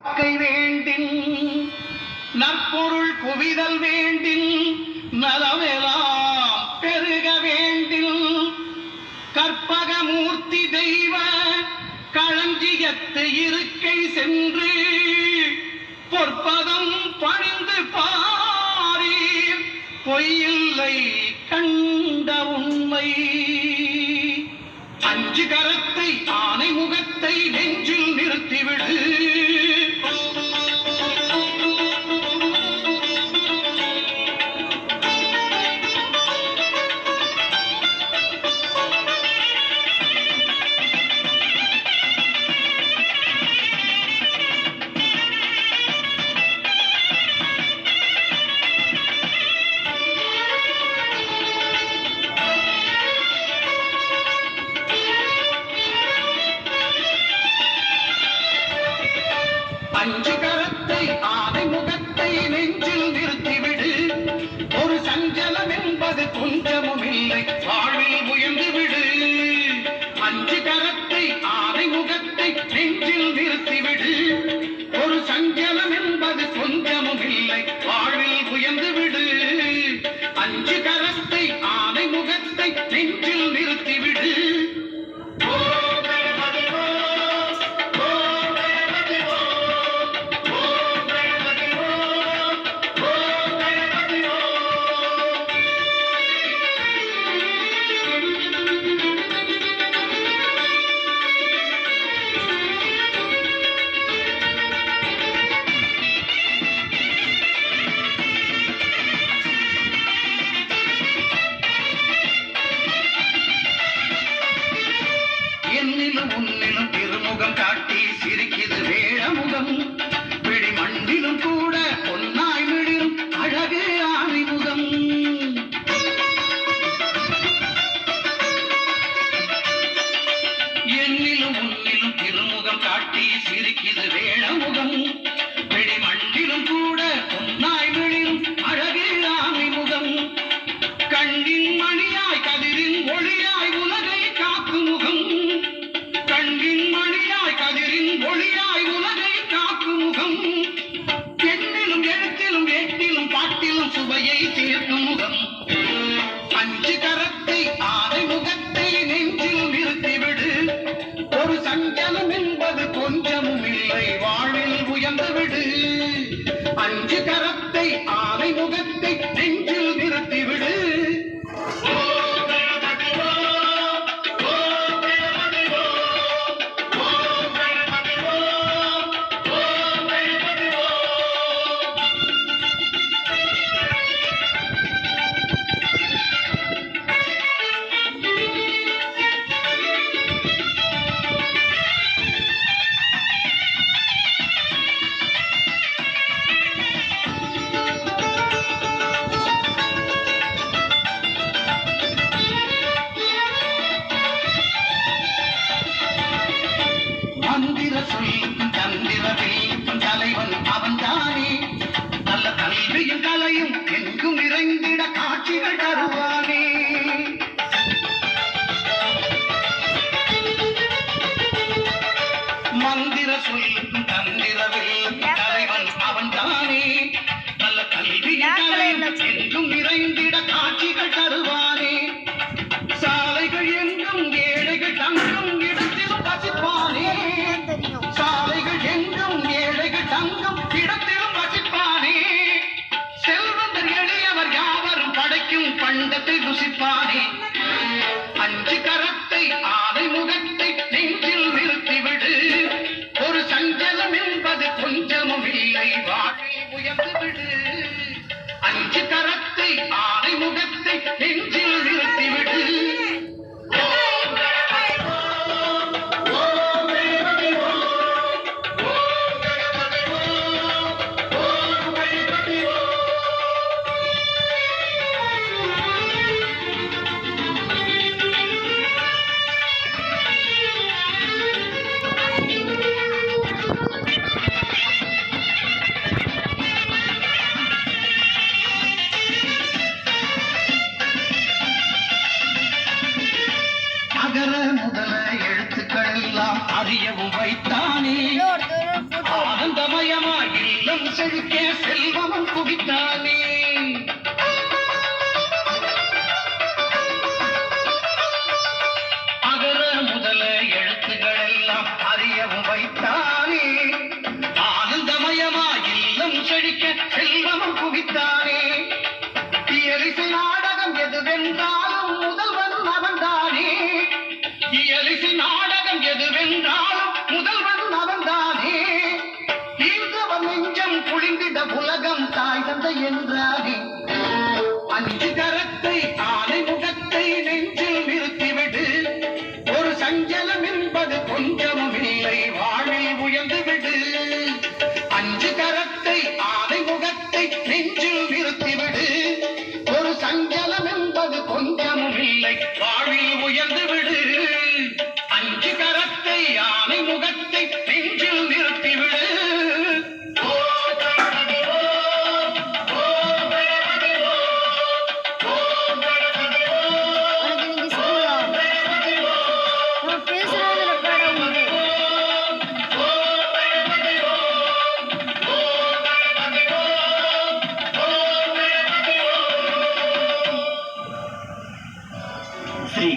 வேண்டின் நற்பொருள் குவிதல் வேண்டின் நலமெல்லாம் பெருக வேண்டின் கற்பகமூர்த்தி தெய்வ களஞ்சியத்து இருக்கை சென்று பொற்பதம் பணிந்து பாரீர் பொய்யில்லை கண்ட உண்மை. அஞ்சு கரத்தை ஆனை முகத்தை நெஞ்சில் நிறுத்திவிடு. அஞ்சு கரத்தை ஆனை முகத்தை நெஞ்சில் நிறுத்திவிடு. ஒரு சஞ்சலம் என்பது கொஞ்சமும் இல்லை, வாழ்வில் உயர்ந்து விடு. அஞ்சு கரத்தை ஆனை முகத்தை நெஞ்சில் நிறுத்திவிடு. ஒரு சஞ்சலம் என்பது கொஞ்சமும் இல்லை, வாழ்வில் உயர்ந்து விடு. அஞ்சு கரத்தை ஆனை முகத்தை நெஞ்சில் நிறுத்திவிடு. என்னிலும் உன்னிலும் திருமுகம் காட்டி சிரிக்குது வேழமுகம். பிடி மண்டிலும் கூட பொன்னாய் விழிலும் அழகு ஆணிமுகம். என்னிலும் உன்னிலும் திருமுகம் காட்டி சிரிக்குது வேழமுகம். பிடி மண்டிலும் கூட பொன்னாய் விழிலும் அழகு ஆணிமுகம். கண்ணின் மணியாய் கதிரின் ஒளியாய் உலகை காக்கும் முகம். கண்ணின் மணியாய் கதிரின் ஒளியாய் உலகை காக்கும் முகம். எண்ணிலும் எழுத்திலும் ஏட்டிலும் பாட்டிலும் சுவையை சேர்க்கும் முகம். அஞ்சு கரத்தை ஆனை முகத்தை நெஞ்சில் நிறுத்திவிடு. ஒரு சஞ்சலம் என்பது கொஞ்சமும் இல்லை, வாழ்வில் உயர்ந்து விடு. அஞ்சு கரத்தை ஆனை முகத்தை நெஞ்சில் நிறுத்திவிடு. மந்திர சொல்லுக்கும் தந்திர வெல்லுக்கும் தலைவன் அவன்தானே. நல்ல கல்வியும் கலையும் எங்கும் நிறைந்திட காட்சிகள் தருவானே. மந்திர சொல்லுக்கும் தந்திர வெல்லுக்கும் தலைவன் அவன்தானே. நல்ல கல்வியும் கலையும் எங்கும் நிறைந்திட காட்சிகள் தருவானே. சாலைகள் எங்கும் ஏழைகள் தங்கும் இடத்திலும் வசிப்பானே. சாலைகள் எங்கும் ஏழைகள் தங்கும் இடத்திலும் வசிப்பானே. செல்வந்தர் எளியவர் யாவரும் படைக்கும் பண்டத்தை ருசி ஆனந்தமயமா இல்லம் செழிக்க செல்வமும் குவித்தானே